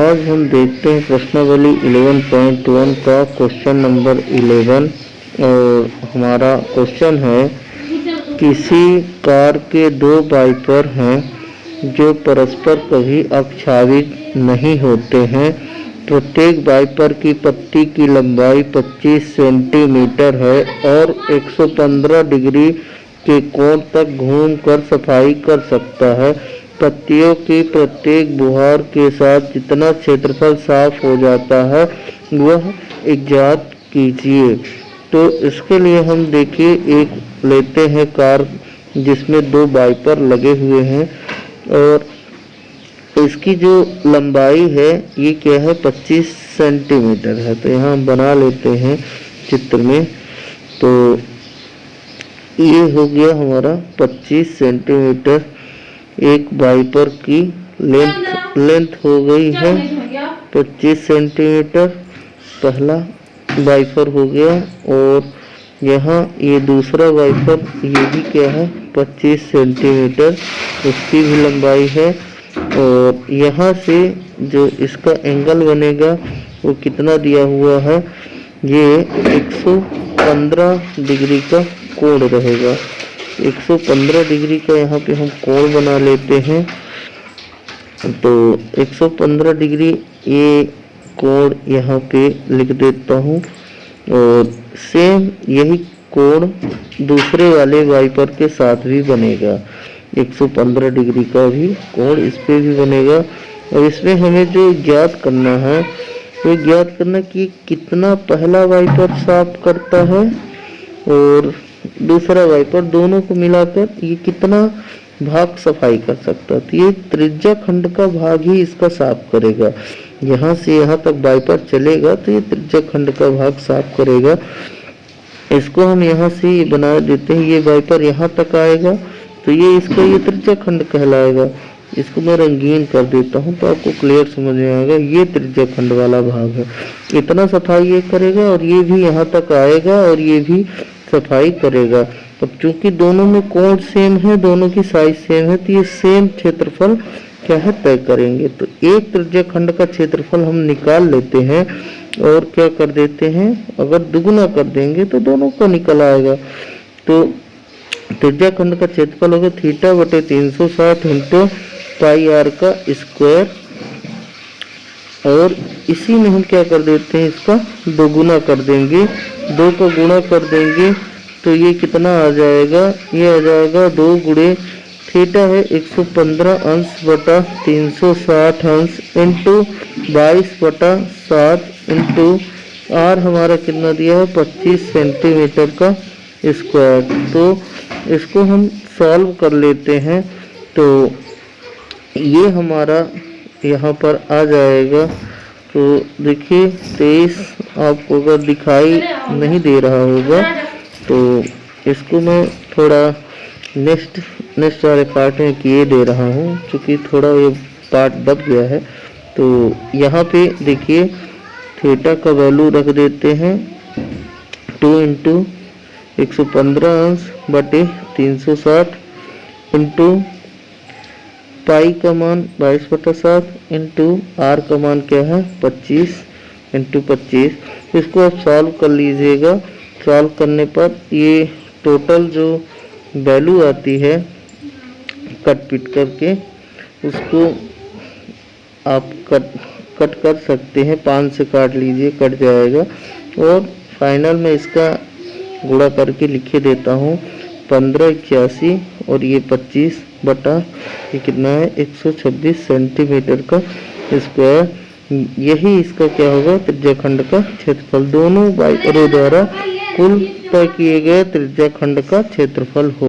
आज हम देखते हैं प्रश्नावली 11.1 का क्वेश्चन नंबर 11। और हमारा क्वेश्चन है, किसी कार के दो वाइपर हैं जो परस्पर कभी अपसावित नहीं होते हैं। प्रत्येक वाइपर की पट्टी की लंबाई 25 सेंटीमीटर है और 115 डिग्री के कोण तक घूमकर सफाई कर सकता है। पत्तियों की प्रत्येक बुहार के साथ जितना क्षेत्रफल साफ हो जाता है वह ज्ञात कीजिए। तो इसके लिए हम देखिए एक लेते हैं कार जिसमें दो वाइपर लगे हुए हैं और इसकी जो लंबाई है ये क्या है, 25 सेंटीमीटर है। तो यहाँ हम बना लेते हैं चित्र में। तो ये हो गया हमारा 25 सेंटीमीटर एक वाइपर की लेंथ हो गई है 25 सेंटीमीटर, पहला वाइपर हो गया। और यहाँ ये दूसरा वाइपर ये भी क्या है, 25 सेंटीमीटर, उसकी भी लंबाई है। और यहाँ से जो इसका एंगल बनेगा वो कितना दिया हुआ है, ये 115 डिग्री का कोण रहेगा। 115 डिग्री का यहाँ पे हम कोण बना लेते हैं। तो 115 डिग्री ये कोण यहाँ पे लिख देता हूँ। और सेम यही कोण दूसरे वाले वाइपर के साथ भी बनेगा, 115 डिग्री का भी कोण इस पे भी बनेगा। और इसमें हमें जो ज्ञात करना है वो ज्ञात करना कि कितना पहला वाइपर साफ करता है और दूसरा वाइपर, दोनों को मिलाकर ये कितना भाग सफाई कर सकता है। तो ये त्रिज्या खंड का भाग ही इसका साफ करेगा। यहाँ से यहाँ तक वाइपर चलेगा तो ये त्रिज्या खंड का भाग साफ करेगा। इसको हम यहाँ से ये बना देते हैं, ये वाइपर यहाँ तक आएगा तो ये इसका ये त्रिज्या खंड कहलाएगा। इसको मैं रंगीन कर देता हूँ तो आपको क्लियर समझ में आएगा। ये त्रिज्या खंड वाला भाग है, इतना सफाई ये करेगा और ये भी यहाँ तक आएगा और ये भी सफाई करेगा। अब चूंकि दोनों में कोण सेम है, दोनों की साइज सेम है, तो ये सेम क्षेत्रफल क्या है तय करेंगे। तो एक त्रिज्या खंड का क्षेत्रफल हम निकाल लेते हैं और क्या कर देते हैं, अगर दुगुना कर देंगे तो दोनों का निकल आएगा। तो त्रिज्या खंड का क्षेत्रफल होगा θ/360 इंटू पाई आर का स्क्वायर। और इसी में हम क्या कर देते हैं, इसका दोगुना कर देंगे, 2 का गुणा कर देंगे तो ये कितना आ जाएगा, ये आ जाएगा 2 गुणे थीटा है 115 अंश बटा 360 अंश इंटू 22/7 इंटू आर हमारा कितना दिया है 25 सेंटीमीटर का स्क्वायर। तो इसको हम सॉल्व कर लेते हैं। तो ये हमारा यहाँ पर आ जाएगा। तो देखिए 23 आपको अगर दिखाई नहीं दे रहा होगा तो इसको मैं थोड़ा नेक्स्ट वाले पार्ट में किए दे रहा हूँ, क्योंकि थोड़ा ये पार्ट दब गया है। तो यहाँ पे देखिए थीटा का वैल्यू रख देते हैं 2 इंटू 115 अंश बटे 360 इंटू पाई का मान 22/7 इंटू आर का मान क्या है 25 इंटू 25। इसको आप सॉल्व कर लीजिएगा। सॉल्व करने पर ये टोटल जो वैल्यू आती है कट पिट करके उसको आप कट कर सकते हैं, 5 से काट लीजिए, कट जाएगा। और फाइनल में इसका गुणा करके लिखे देता हूँ 1581 और ये 25 बटा ये कितना है 126 सेंटीमीटर का स्क्वायर। यही इसका क्या होगा, त्रिज्या खंड का क्षेत्रफल। दोनों वाइपरों द्वारा कुल तय किए गए त्रिज्या खंड का क्षेत्रफल हो।